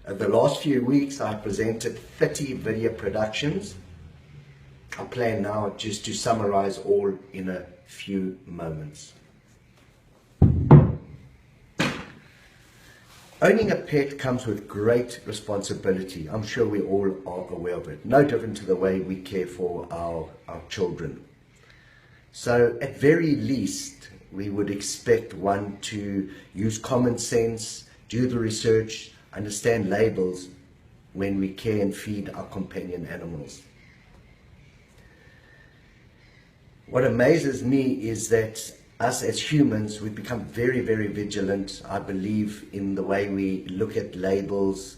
The last few weeks I presented 30 video productions. I plan now just to summarize all in a few moments. Owning a pet comes with great responsibility. I'm sure we all are aware of it. No different to the way we care for our children. So at very least, we would expect one to use common sense, do the research, understand labels when we care and feed our companion animals. What amazes me is that us as humans, we've become very, very vigilant, I believe, in the way we look at labels,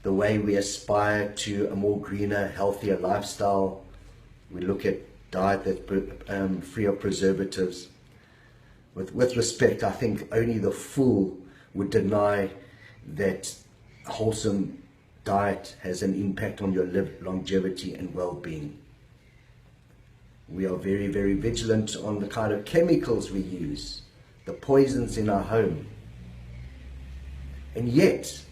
the way we aspire to a more greener, healthier lifestyle. We look at diet that's free of preservatives. With respect, I think only the fool would deny that a wholesome diet has an impact on your longevity and well-being. We are very, very vigilant on the kind of chemicals we use, the poisons in our home. And yet,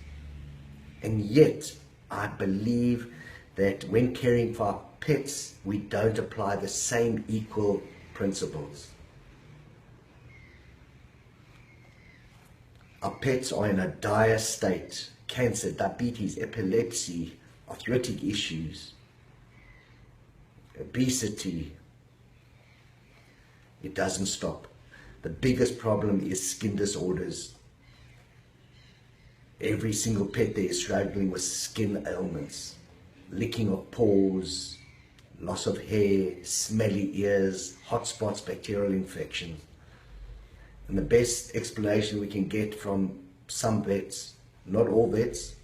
I believe that when caring for our pets, we don't apply the same equal principles. Our pets are in a dire state: cancer, diabetes, epilepsy, arthritic issues, obesity. It doesn't stop. The biggest problem is skin disorders. Every single pet there is struggling with skin ailments, licking of paws, loss of hair, smelly ears, hot spots, bacterial infections. And the best explanation we can get from some vets, not all vets,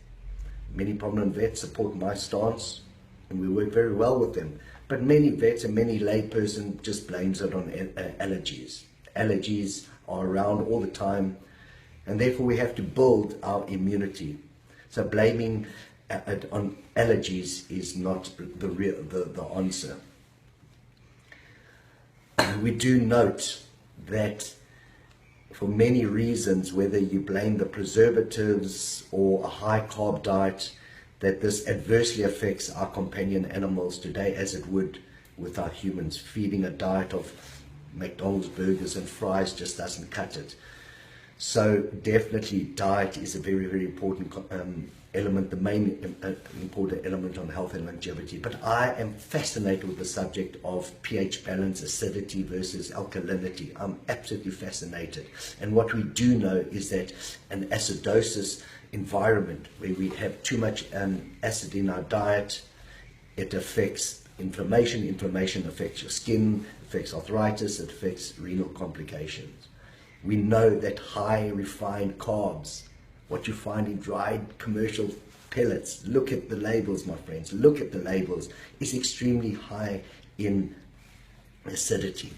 many prominent vets support my stance and we work very well with them. But many vets and many layperson just blames it on allergies. Allergies are around all the time, and therefore we have to build our immunity. So blaming it on allergies is not the answer. We do note that for many reasons, whether you blame the preservatives or a high carb diet, that this adversely affects our companion animals today as it would with our humans. Feeding a diet of McDonald's burgers and fries just doesn't cut it. So definitely diet is a very, very important element, the main important element on health and longevity. But I am fascinated with the subject of pH balance, acidity versus alkalinity. I'm absolutely fascinated. And what we do know is that an acidosis environment where we have too much acid in our diet, it affects inflammation. Inflammation affects your skin, affects arthritis, it affects renal complications. We know that high refined carbs, what you find in dried commercial pellets, look at the labels, my friends, look at the labels, is extremely high in acidity.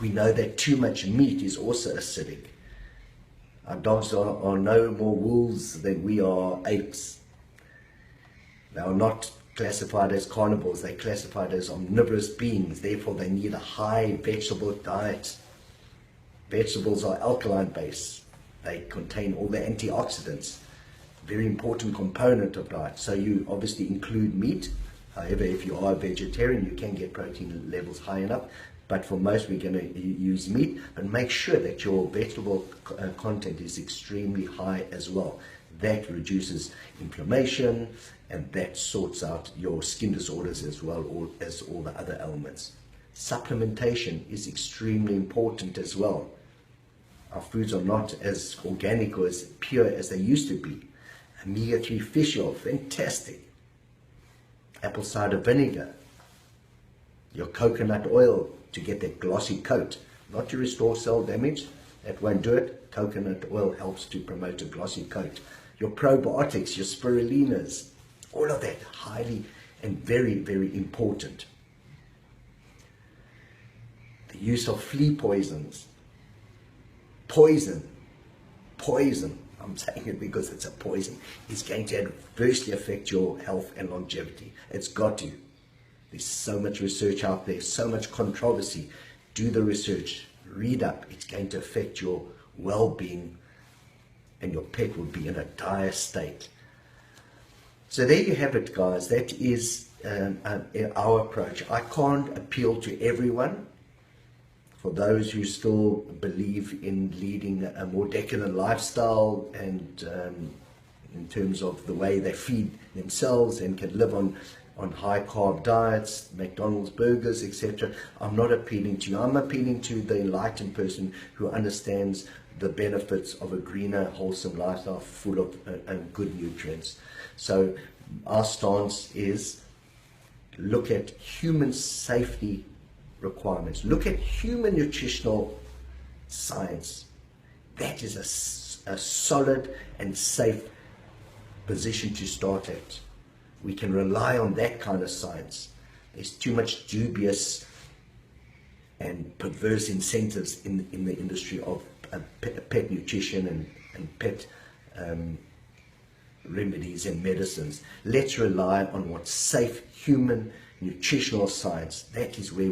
We know that too much meat is also acidic. Our dogs are no more wolves than we are apes. They are not classified as carnivores, they're classified as omnivorous beings, therefore they need a high vegetable diet. Vegetables are alkaline based, they contain all the antioxidants, very important component of diet. So you obviously include meat. However, if you are a vegetarian, you can get protein levels high enough. But for most, we're going to use meat, and make sure that your vegetable content is extremely high as well. That reduces inflammation, and that sorts out your skin disorders as well as all the other elements. Supplementation is extremely important as well. Our foods are not as organic or as pure as they used to be. Omega-3 fish oil, fantastic. Apple cider vinegar, your coconut oil to get that glossy coat, not to restore cell damage, that won't do it. Coconut oil helps to promote a glossy coat. Your probiotics, your spirulinas, all of that highly and very, very important. The use of flea poisons, poison, I'm saying it because it's a poison, is going to adversely affect your health and longevity. It's got to. There's so much research out there, so much controversy. Do the research, read up. It's going to affect your well-being, and your pet will be in a dire state. So there you have it, guys. That is our approach. I can't appeal to everyone. For those who still believe in leading a more decadent lifestyle and in terms of the way they feed themselves and can live on high carb diets, McDonald's burgers, etc. I'm not appealing to you. I'm appealing to the enlightened person who understands the benefits of a greener, wholesome lifestyle full of good nutrients. So our stance is look at human safety requirements. Look at human nutritional science. That is a solid and safe position to start at. We can rely on that kind of science. There's too much dubious and perverse incentives in the industry of pet nutrition and pet remedies and medicines. Let's rely on what's safe human nutritional science. That is where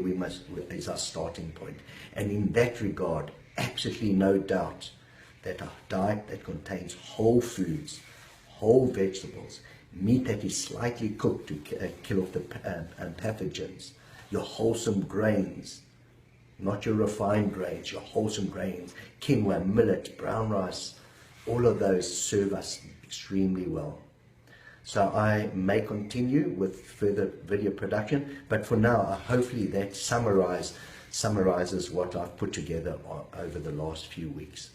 is our starting point. And in that regard, absolutely no doubt that a diet that contains whole foods, whole vegetables, meat that is slightly cooked to kill off the pathogens, your wholesome grains, not your refined grains, your wholesome grains, quinoa, millet, brown rice, all of those serve us extremely well. So I may continue with further video production, but for now, hopefully that summarizes what I've put together over the last few weeks.